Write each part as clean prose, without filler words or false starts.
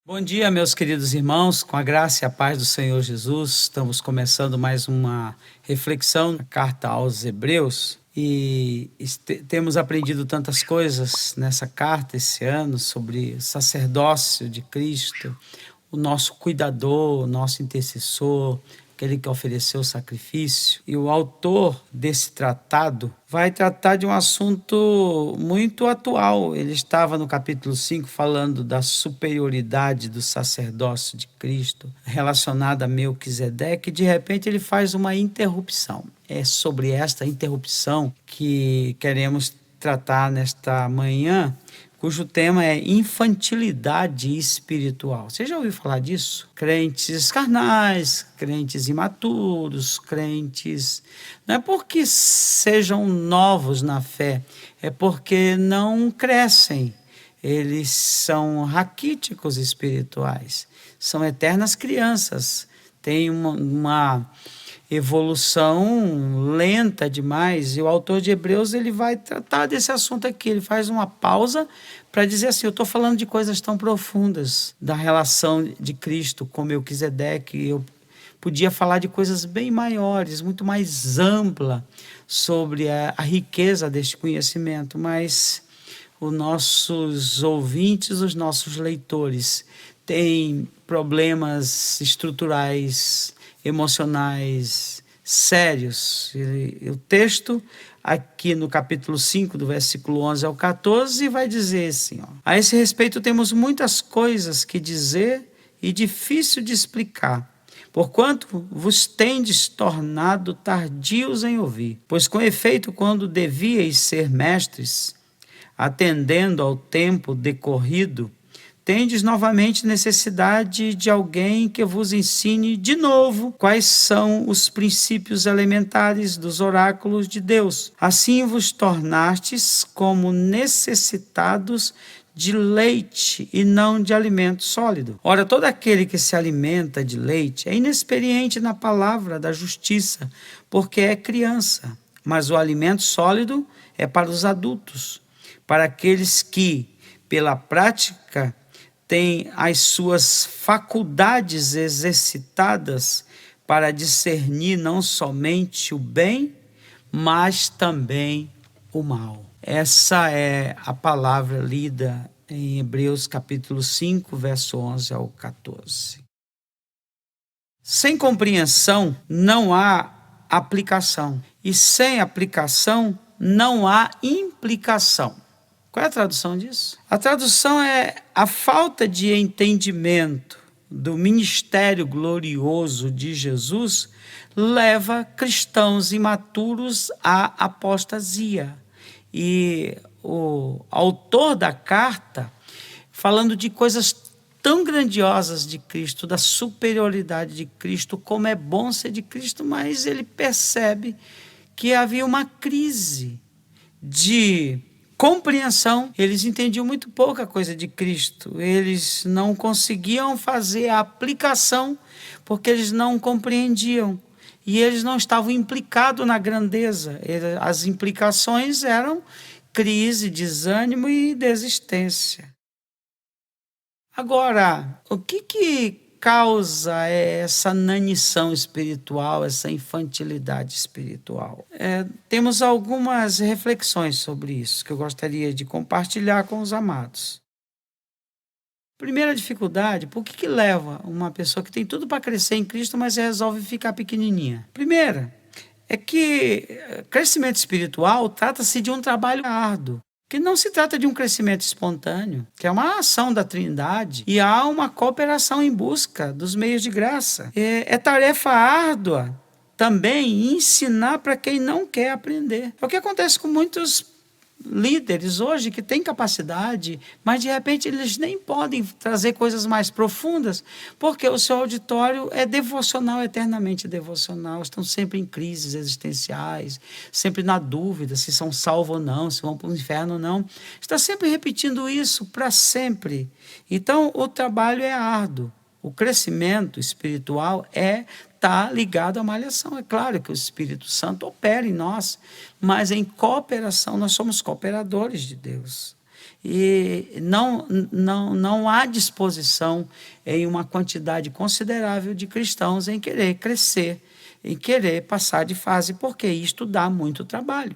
Bom dia, meus queridos irmãos, com a graça e a paz do Senhor Jesus. Estamos começando mais uma reflexão da carta aos Hebreus e temos aprendido tantas coisas nessa carta esse ano sobre o sacerdócio de Cristo, o nosso cuidador, o nosso intercessor, aquele que ofereceu o sacrifício. E o autor desse tratado vai tratar de um assunto muito atual. Ele estava no capítulo 5 falando da superioridade do sacerdócio de Cristo relacionada a Melquisedeque, e de repente ele faz uma interrupção. É sobre esta interrupção que queremos tratar nesta manhã, cujo tema é infantilidade espiritual. Você já ouviu falar disso? Crentes carnais, crentes imaturos, crentes... Não é porque sejam novos na fé, é porque não crescem. Eles são raquíticos espirituais, são eternas crianças, têm uma evolução lenta demais, e o autor de Hebreus ele vai tratar desse assunto aqui. Ele faz uma pausa para dizer assim: eu estou falando de coisas tão profundas da relação de Cristo com Melquisedeque. Eu podia falar de coisas bem maiores, muito mais ampla sobre a riqueza deste conhecimento, mas os nossos ouvintes, os nossos leitores têm problemas estruturais, emocionais sérios. O texto aqui no capítulo 5, do versículo 11 ao 14, vai dizer assim, ó: a esse respeito temos muitas coisas que dizer e difícil de explicar, porquanto vos tendes tornado tardios em ouvir. Pois com efeito, quando devíeis ser mestres, atendendo ao tempo decorrido, tendes novamente necessidade de alguém que vos ensine de novo quais são os princípios elementares dos oráculos de Deus. Assim vos tornastes como necessitados de leite e não de alimento sólido. Ora, todo aquele que se alimenta de leite é inexperiente na palavra da justiça, porque é criança. Mas o alimento sólido é para os adultos, para aqueles que, pela prática, têm as suas faculdades exercitadas para discernir não somente o bem, mas também o mal. Essa é a palavra lida em Hebreus capítulo 5, verso 11 ao 14. Sem compreensão não há aplicação, e sem aplicação não há implicação. Qual é a tradução disso? A tradução é: a falta de entendimento do ministério glorioso de Jesus leva cristãos imaturos à apostasia. E o autor da carta, falando de coisas tão grandiosas de Cristo, da superioridade de Cristo, como é bom ser de Cristo, mas ele percebe que havia uma crise de compreensão. Eles entendiam muito pouca coisa de Cristo, eles não conseguiam fazer a aplicação porque eles não compreendiam e eles não estavam implicados na grandeza. As implicações eram crise, desânimo e desistência. Agora, o que causa essa inanição espiritual, essa infantilidade espiritual? Temos algumas reflexões sobre isso que eu gostaria de compartilhar com os amados. Primeira dificuldade: por que leva uma pessoa que tem tudo para crescer em Cristo, mas resolve ficar pequenininha? Primeira, é que crescimento espiritual trata-se de um trabalho árduo, que não se trata de um crescimento espontâneo, que é uma ação da Trindade, e há uma cooperação em busca dos meios de graça. É tarefa árdua também ensinar para quem não quer aprender. É o que acontece com muitos líderes hoje que têm capacidade, mas de repente eles nem podem trazer coisas mais profundas, porque o seu auditório é devocional, eternamente devocional. Estão sempre em crises existenciais, sempre na dúvida se são salvos ou não, se vão para o inferno ou não. Está sempre repetindo isso para sempre. Então o trabalho é árduo. O crescimento espiritual está ligado à malhação. É claro que o Espírito Santo opera em nós, mas em cooperação, nós somos cooperadores de Deus. e não há disposição em uma quantidade considerável de cristãos em querer crescer, em querer passar de fase, porque isto dá muito trabalho.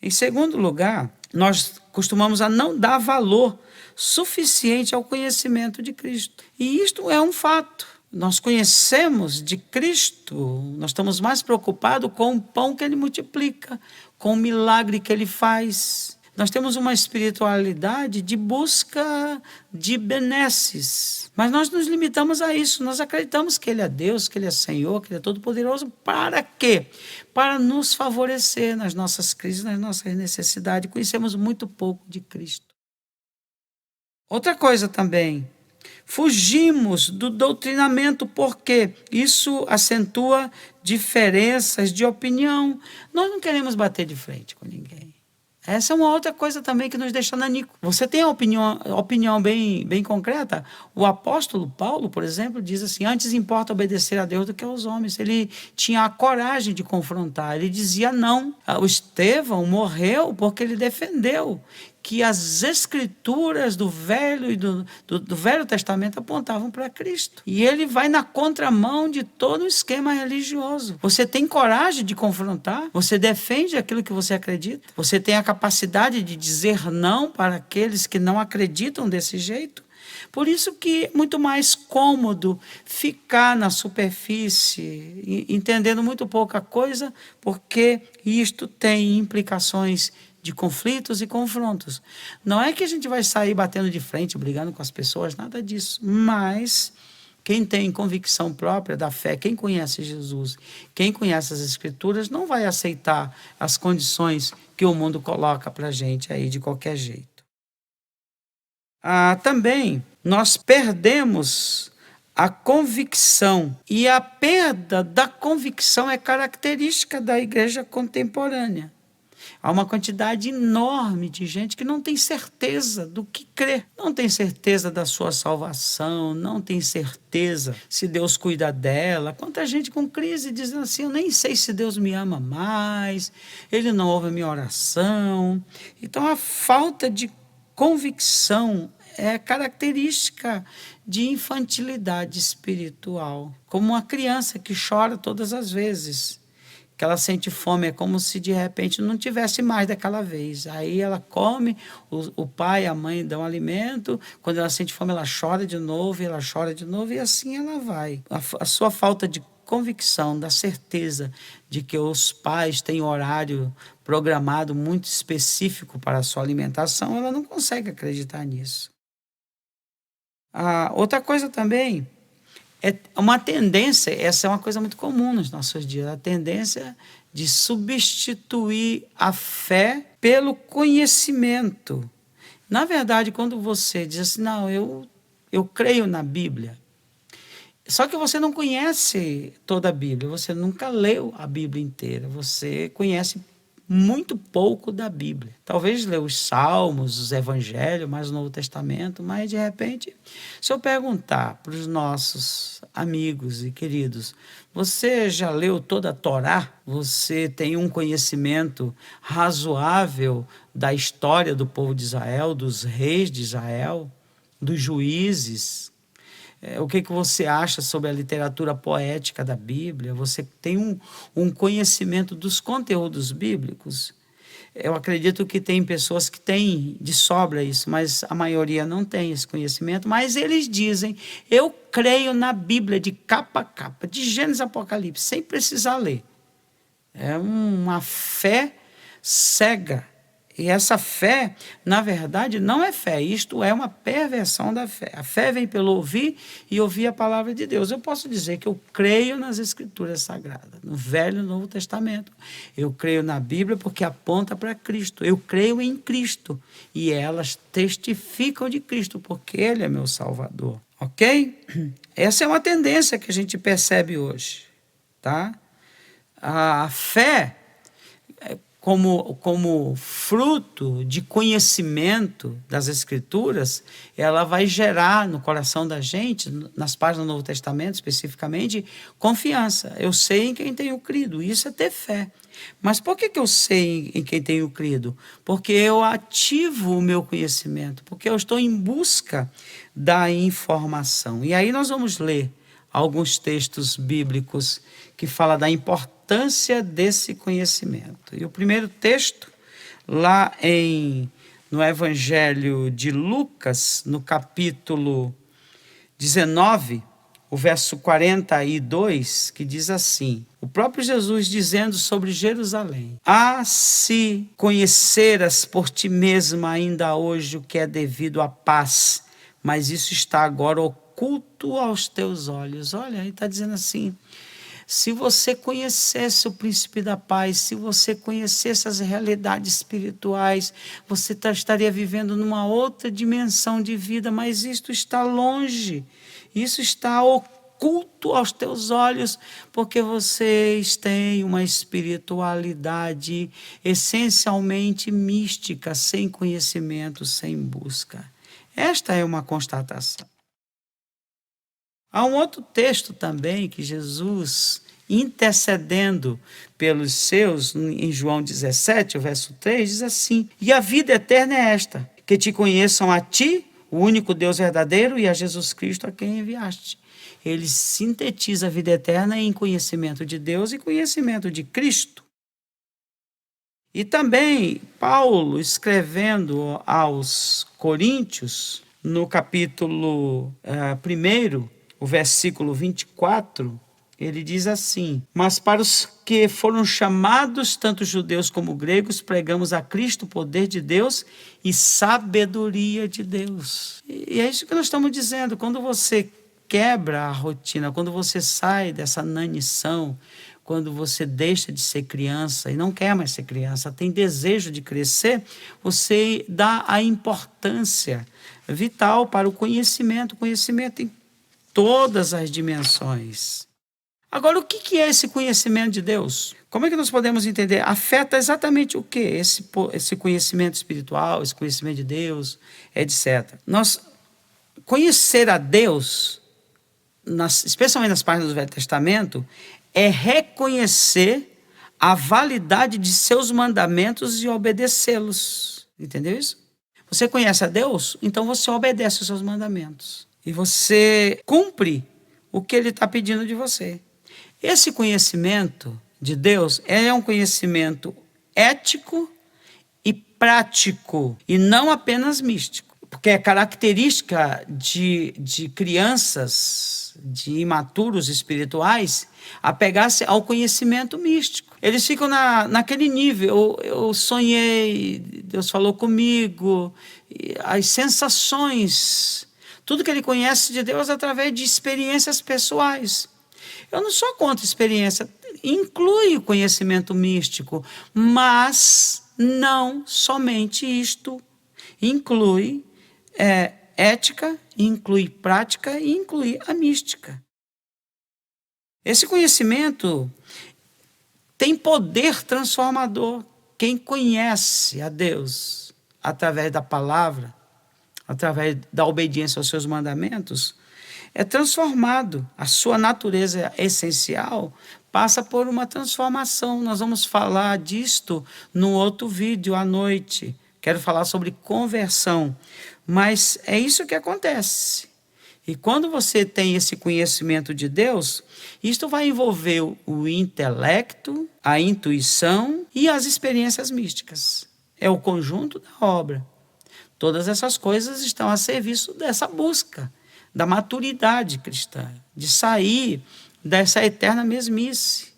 Em segundo lugar, nós costumamos a não dar valor suficiente ao conhecimento de Cristo. E isto é um fato. Nós conhecemos de Cristo, nós estamos mais preocupados com o pão que Ele multiplica, com o milagre que Ele faz. Nós temos uma espiritualidade de busca de benesses, mas nós nos limitamos a isso. Nós acreditamos que Ele é Deus, que Ele é Senhor, que Ele é Todo-Poderoso. Para quê? Para nos favorecer nas nossas crises, nas nossas necessidades. Conhecemos muito pouco de Cristo. Outra coisa também, fugimos do doutrinamento porque isso acentua diferenças de opinião. Nós não queremos bater de frente com ninguém. Essa é uma outra coisa também que nos deixa nanico. Você tem a opinião bem concreta? O apóstolo Paulo, por exemplo, diz assim, antes importa obedecer a Deus do que aos homens. Ele tinha a coragem de confrontar, ele dizia não. O Estevão morreu porque ele defendeu que as escrituras do Velho e do Velho Testamento apontavam para Cristo. E ele vai na contramão de todo o esquema religioso. Você tem coragem de confrontar? Você defende aquilo que você acredita? Você tem a capacidade de dizer não para aqueles que não acreditam desse jeito? Por isso que é muito mais cômodo ficar na superfície, entendendo muito pouca coisa, porque isto tem implicações de conflitos e confrontos. Não é que a gente vai sair batendo de frente, brigando com as pessoas, nada disso. Mas quem tem convicção própria da fé, quem conhece Jesus, quem conhece as Escrituras, não vai aceitar as condições que o mundo coloca para a gente aí de qualquer jeito. Também nós perdemos a convicção, e a perda da convicção é característica da igreja contemporânea. Há uma quantidade enorme de gente que não tem certeza do que crê, não tem certeza da sua salvação, não tem certeza se Deus cuida dela. Quanta gente com crise dizendo assim, eu nem sei se Deus me ama mais, Ele não ouve a minha oração. Então a falta de convicção é característica de infantilidade espiritual, como uma criança que chora todas as vezes que ela sente fome, é como se de repente não tivesse mais daquela vez. Aí ela come, o pai e a mãe dão alimento, quando ela sente fome ela chora de novo, e assim ela vai. A sua falta de convicção, da certeza de que os pais têm horário programado muito específico para a sua alimentação, ela não consegue acreditar nisso. Outra coisa também, é uma tendência, essa é uma coisa muito comum nos nossos dias, a tendência de substituir a fé pelo conhecimento. Na verdade, quando você diz assim, não, eu creio na Bíblia, só que você não conhece toda a Bíblia, você nunca leu a Bíblia inteira, você conhece muito pouco da Bíblia. Talvez leu os Salmos, os Evangelhos, mais o Novo Testamento, mas de repente, se eu perguntar para os nossos amigos e queridos, você já leu toda a Torá? Você tem um conhecimento razoável da história do povo de Israel, dos reis de Israel, dos juízes? O que você acha sobre a literatura poética da Bíblia? Você tem um conhecimento dos conteúdos bíblicos? Eu acredito que tem pessoas que têm de sobra isso, mas a maioria não tem esse conhecimento. Mas eles dizem, eu creio na Bíblia de capa a capa, de Gênesis a Apocalipse, sem precisar ler. É uma fé cega. E essa fé, na verdade, não é fé. Isto é uma perversão da fé. A fé vem pelo ouvir e ouvir a palavra de Deus. Eu posso dizer que eu creio nas Escrituras Sagradas, no Velho e no Novo Testamento. Eu creio na Bíblia porque aponta para Cristo. Eu creio em Cristo. E elas testificam de Cristo, porque Ele é meu Salvador. Ok? Essa é uma tendência que a gente percebe hoje. Tá? A fé, como fruto de conhecimento das Escrituras, ela vai gerar no coração da gente, nas páginas do Novo Testamento especificamente, confiança. Eu sei em quem tenho crido, isso é ter fé. Mas por que eu sei em quem tenho crido? Porque eu ativo o meu conhecimento, porque eu estou em busca da informação. E aí nós vamos ler alguns textos bíblicos que falam da importância desse conhecimento. E o primeiro texto, lá no Evangelho de Lucas, no capítulo 19, o verso 42, que diz assim, o próprio Jesus dizendo sobre Jerusalém: "Ah, se conheceras por ti mesma ainda hoje o que é devido à paz, mas isso está agora oculto aos teus olhos." Olha, ele está dizendo assim, se você conhecesse o príncipe da paz, se você conhecesse as realidades espirituais, você estaria vivendo numa outra dimensão de vida, mas isto está longe, isso está oculto aos teus olhos, porque vocês têm uma espiritualidade essencialmente mística, sem conhecimento, sem busca. Esta é uma constatação. Há um outro texto também que Jesus, intercedendo pelos seus, em João 17, o verso 3, diz assim, e a vida eterna é esta, que te conheçam a ti, o único Deus verdadeiro, e a Jesus Cristo a quem enviaste. Ele sintetiza a vida eterna em conhecimento de Deus e conhecimento de Cristo. E também Paulo, escrevendo aos Coríntios, no capítulo 1, o versículo 24, ele diz assim, mas para os que foram chamados, tanto judeus como gregos, pregamos a Cristo, poder de Deus e sabedoria de Deus. E é isso que nós estamos dizendo, quando você quebra a rotina, quando você sai dessa nanição, quando você deixa de ser criança e não quer mais ser criança, tem desejo de crescer, você dá a importância vital para o conhecimento em todas as dimensões. Agora, o que é esse conhecimento de Deus? Como é que nós podemos entender? Afeta exatamente o que? Esse conhecimento espiritual, esse conhecimento de Deus, etc. Nós conhecer a Deus, especialmente nas páginas do Velho Testamento, é reconhecer a validade de seus mandamentos e obedecê-los. Entendeu isso? Você conhece a Deus, então você obedece os seus mandamentos. E você cumpre o que ele está pedindo de você. Esse conhecimento de Deus é um conhecimento ético e prático, e não apenas místico. Porque é característica de crianças, de imaturos espirituais, apegar-se ao conhecimento místico. Eles ficam naquele nível, eu sonhei, Deus falou comigo, as sensações, tudo que ele conhece de Deus através de experiências pessoais. Eu não sou contra experiência, inclui o conhecimento místico, mas não somente isto. Inclui ética, inclui prática e inclui a mística. Esse conhecimento tem poder transformador. Quem conhece a Deus através da palavra, através da obediência aos seus mandamentos, é transformado. A sua natureza essencial passa por uma transformação. Nós vamos falar disto no outro vídeo à noite. Quero falar sobre conversão. Mas é isso que acontece. E quando você tem esse conhecimento de Deus, isto vai envolver o intelecto, a intuição e as experiências místicas. É o conjunto da obra. Todas essas coisas estão a serviço dessa busca, da maturidade cristã, de sair dessa eterna mesmice,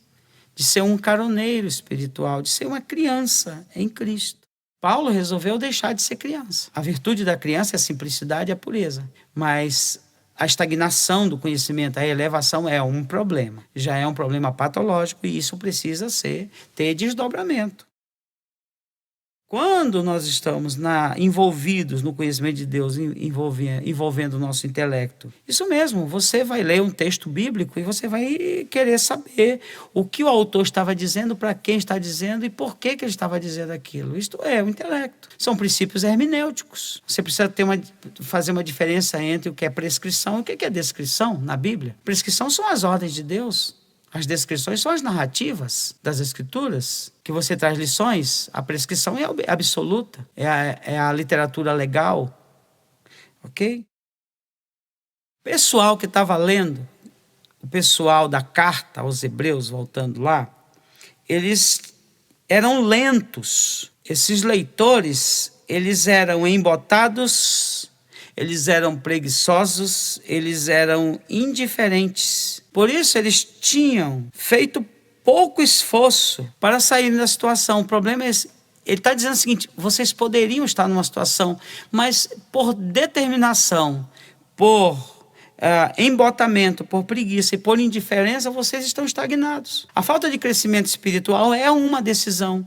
de ser um caroneiro espiritual, de ser uma criança em Cristo. Paulo resolveu deixar de ser criança. A virtude da criança é a simplicidade e a pureza, mas a estagnação do conhecimento, a elevação é um problema. Já é um problema patológico e isso precisa ter desdobramento. Quando nós estamos envolvidos no conhecimento de Deus, envolvendo o nosso intelecto, isso mesmo, você vai ler um texto bíblico e você vai querer saber o que o autor estava dizendo, para quem está dizendo e por que ele estava dizendo aquilo. Isto é o intelecto. São princípios hermenêuticos. Você precisa fazer uma diferença entre o que é prescrição e o que é descrição na Bíblia. Prescrição são as ordens de Deus. As descrições são as narrativas das Escrituras, que você traz lições. A prescrição é absoluta, é a literatura legal, ok? O pessoal que estava lendo, o pessoal da carta aos Hebreus, voltando lá, eles eram lentos. Esses leitores, eles eram embotados, eles eram preguiçosos, eles eram indiferentes. Por isso, eles tinham feito pouco esforço para sair da situação. O problema é esse. Ele está dizendo o seguinte: vocês poderiam estar numa situação, mas por determinação, por embotamento, por preguiça e por indiferença, vocês estão estagnados. A falta de crescimento espiritual é uma decisão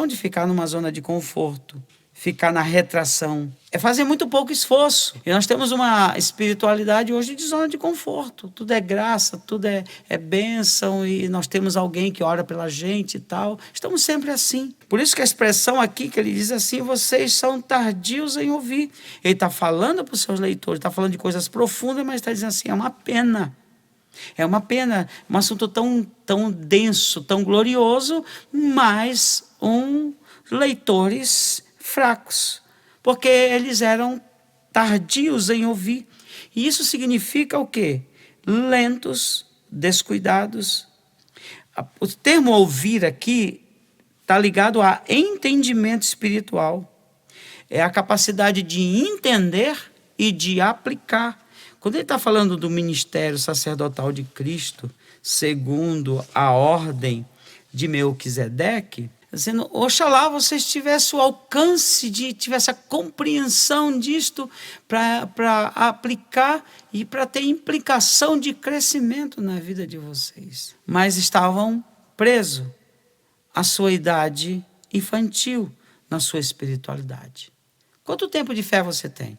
de ficar numa zona de conforto, ficar na retração, é fazer muito pouco esforço. E nós temos uma espiritualidade hoje de zona de conforto. Tudo é graça, tudo é bênção, e nós temos alguém que ora pela gente e tal. Estamos sempre assim. Por isso que a expressão aqui que ele diz assim: vocês são tardios em ouvir. Ele está falando para os seus leitores, está falando de coisas profundas, mas está dizendo assim: é uma pena. É uma pena, um assunto tão denso, tão glorioso, mas leitores fracos, porque eles eram tardios em ouvir. E isso significa o quê? Lentos, descuidados. O termo ouvir aqui está ligado a entendimento espiritual. É a capacidade de entender e de aplicar. Quando ele está falando do ministério sacerdotal de Cristo, segundo a ordem de Melquisedeque, dizendo: oxalá vocês tivessem o alcance, tivessem a compreensão disto para aplicar e para ter implicação de crescimento na vida de vocês. Mas estavam presos à sua idade infantil, na sua espiritualidade. Quanto tempo de fé você tem?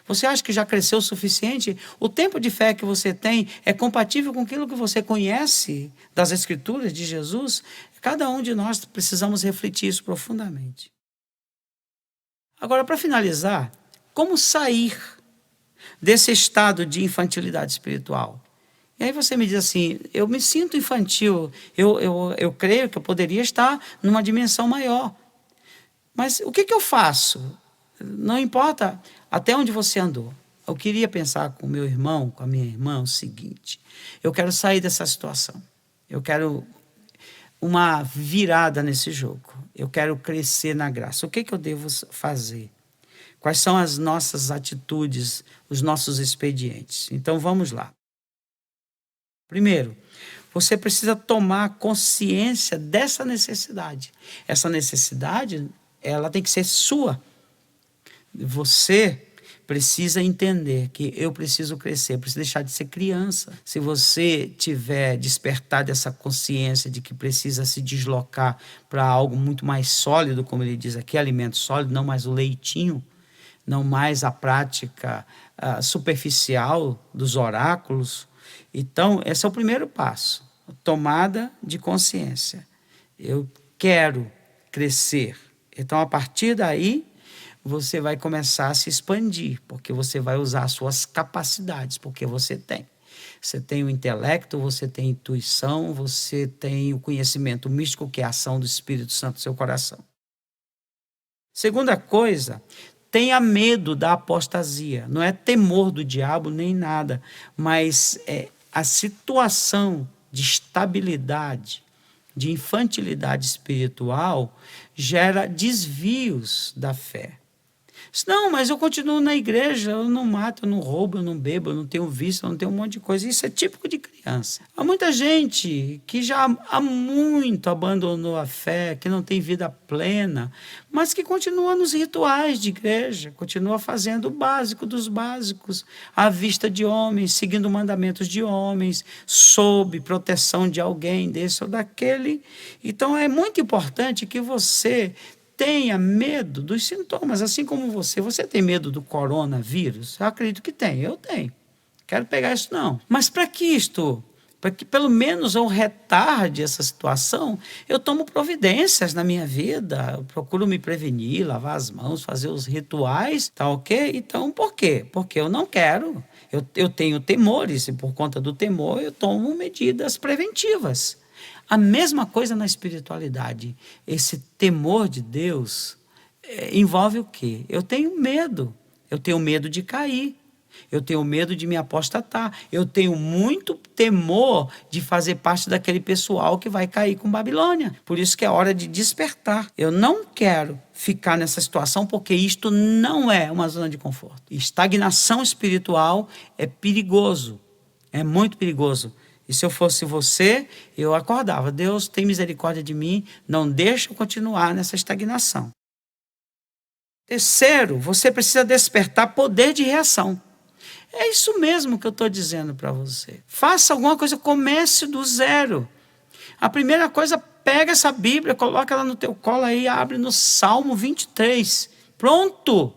Você acha que já cresceu o suficiente? O tempo de fé que você tem é compatível com aquilo que você conhece das Escrituras de Jesus? Cada um de nós precisamos refletir isso profundamente. Agora, para finalizar, como sair desse estado de infantilidade espiritual? E aí você me diz assim: eu me sinto infantil, eu creio que eu poderia estar numa dimensão maior. Mas o que eu faço? Não importa até onde você andou. Eu queria pensar com o meu irmão, com a minha irmã, o seguinte: eu quero sair dessa situação. Eu quero uma virada nesse jogo. Eu quero crescer na graça. O que eu devo fazer? Quais são as nossas atitudes, os nossos expedientes? Então vamos lá. Primeiro, você precisa tomar consciência dessa necessidade. Essa necessidade, ela tem que ser sua. Você precisa entender que eu preciso crescer, eu preciso deixar de ser criança. Se você tiver despertado essa consciência de que precisa se deslocar para algo muito mais sólido, como ele diz aqui, alimento sólido, não mais o leitinho, não mais a prática superficial dos oráculos. Então, esse é o primeiro passo, tomada de consciência. Eu quero crescer. Então, a partir daí, você vai começar a se expandir, porque você vai usar as suas capacidades, porque você tem. Você tem o intelecto, você tem a intuição, você tem o conhecimento místico, que é a ação do Espírito Santo no seu coração. Segunda coisa, tenha medo da apostasia. Não é temor do diabo nem nada, mas a situação de estabilidade, de infantilidade espiritual, gera desvios da fé. Não, mas eu continuo na igreja, eu não mato, eu não roubo, eu não bebo, eu não tenho vício, eu não tenho um monte de coisa. Isso é típico de criança. Há muita gente que já há muito abandonou a fé, que não tem vida plena, mas que continua nos rituais de igreja, continua fazendo o básico dos básicos, à vista de homens, seguindo mandamentos de homens, sob proteção de alguém, desse ou daquele. Então é muito importante que você tenha medo dos sintomas, assim como você. Você tem medo do coronavírus? Eu acredito que tem, eu tenho. Quero pegar isso não. Mas para que isto? Para que pelo menos eu retarde essa situação, eu tomo providências na minha vida, eu procuro me prevenir, lavar as mãos, fazer os rituais, tá ok? Então, por quê? Porque eu não quero, eu tenho temores e por conta do temor eu tomo medidas preventivas. A mesma coisa na espiritualidade, esse temor de Deus envolve o quê? Eu tenho medo de cair. Eu tenho medo de me apostatar. Eu tenho muito temor de fazer parte daquele pessoal que vai cair com Babilônia. Por isso que é hora de despertar. Eu não quero ficar nessa situação porque isto não é uma zona de conforto. Estagnação espiritual é perigoso. É muito perigoso. E se eu fosse você, eu acordava. Deus, tem misericórdia de mim. Não deixa eu continuar nessa estagnação. Terceiro, você precisa despertar poder de reação. É isso mesmo que eu estou dizendo para você. Faça alguma coisa, comece do zero. A primeira coisa, pega essa Bíblia, coloca ela no teu colo aí, abre no Salmo 23. Pronto!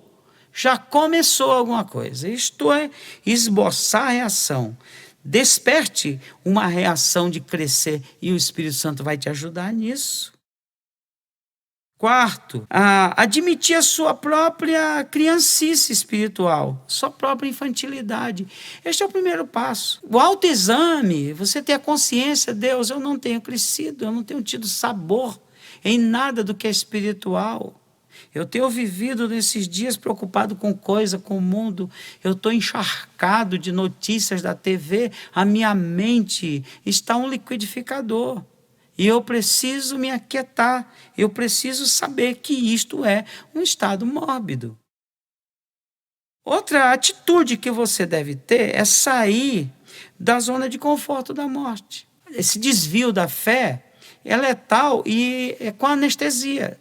Já começou alguma coisa. Isto é esboçar a reação. Desperte uma reação de crescer e o Espírito Santo vai te ajudar nisso. Quarto, admitir a sua própria criancice espiritual, sua própria infantilidade. Este é o primeiro passo. O autoexame, você ter a consciência, Deus, eu não tenho crescido, eu não tenho tido sabor em nada do que é espiritual. Eu tenho vivido nesses dias preocupado com coisa, com o mundo. Eu estou encharcado de notícias da TV. A minha mente está um liquidificador. E eu preciso me aquietar, eu preciso saber que isto é um estado mórbido. Outra atitude que você deve ter é sair da zona de conforto da morte. Esse desvio da fé é letal e é com anestesia,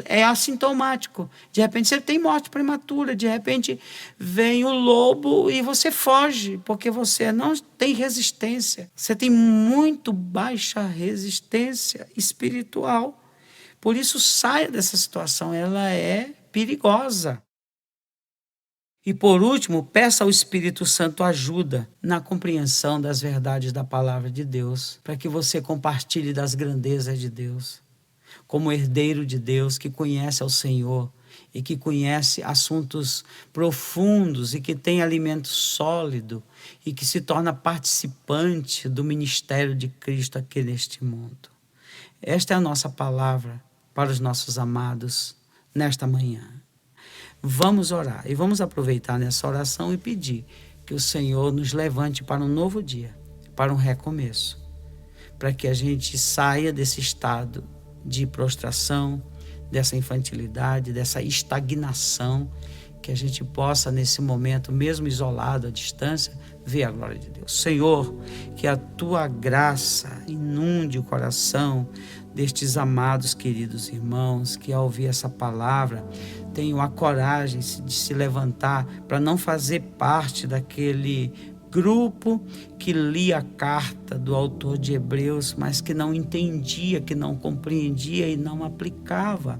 é assintomático. De repente você tem morte prematura, de repente vem o lobo e você foge, porque você não tem resistência. Você tem muito baixa resistência espiritual. Por isso, saia dessa situação, ela é perigosa. E por último, peça ao Espírito Santo ajuda na compreensão das verdades da palavra de Deus, para que você compartilhe das grandezas de Deus, como herdeiro de Deus que conhece ao Senhor e que conhece assuntos profundos e que tem alimento sólido e que se torna participante do ministério de Cristo aqui neste mundo. Esta é a nossa palavra para os nossos amados nesta manhã. Vamos orar e vamos aproveitar nessa oração e pedir que o Senhor nos levante para um novo dia, para um recomeço, para que a gente saia desse estado de prostração, dessa infantilidade, dessa estagnação, que a gente possa nesse momento, mesmo isolado à distância, ver a glória de Deus. Senhor, que a tua graça inunde o coração destes amados queridos irmãos que ao ouvir essa palavra tenham a coragem de se levantar para não fazer parte daquele grupo que lia a carta do autor de Hebreus, mas que não entendia, que não compreendia e não aplicava,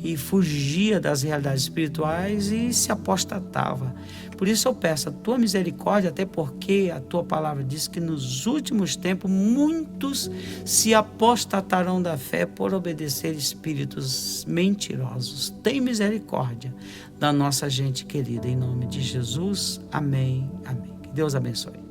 e fugia das realidades espirituais e se apostatava. Por isso eu peço a tua misericórdia, até porque a tua palavra diz que nos últimos tempos muitos se apostatarão da fé por obedecer espíritos mentirosos. Tem misericórdia da nossa gente querida, em nome de Jesus. Amém, amém. Que Deus abençoe.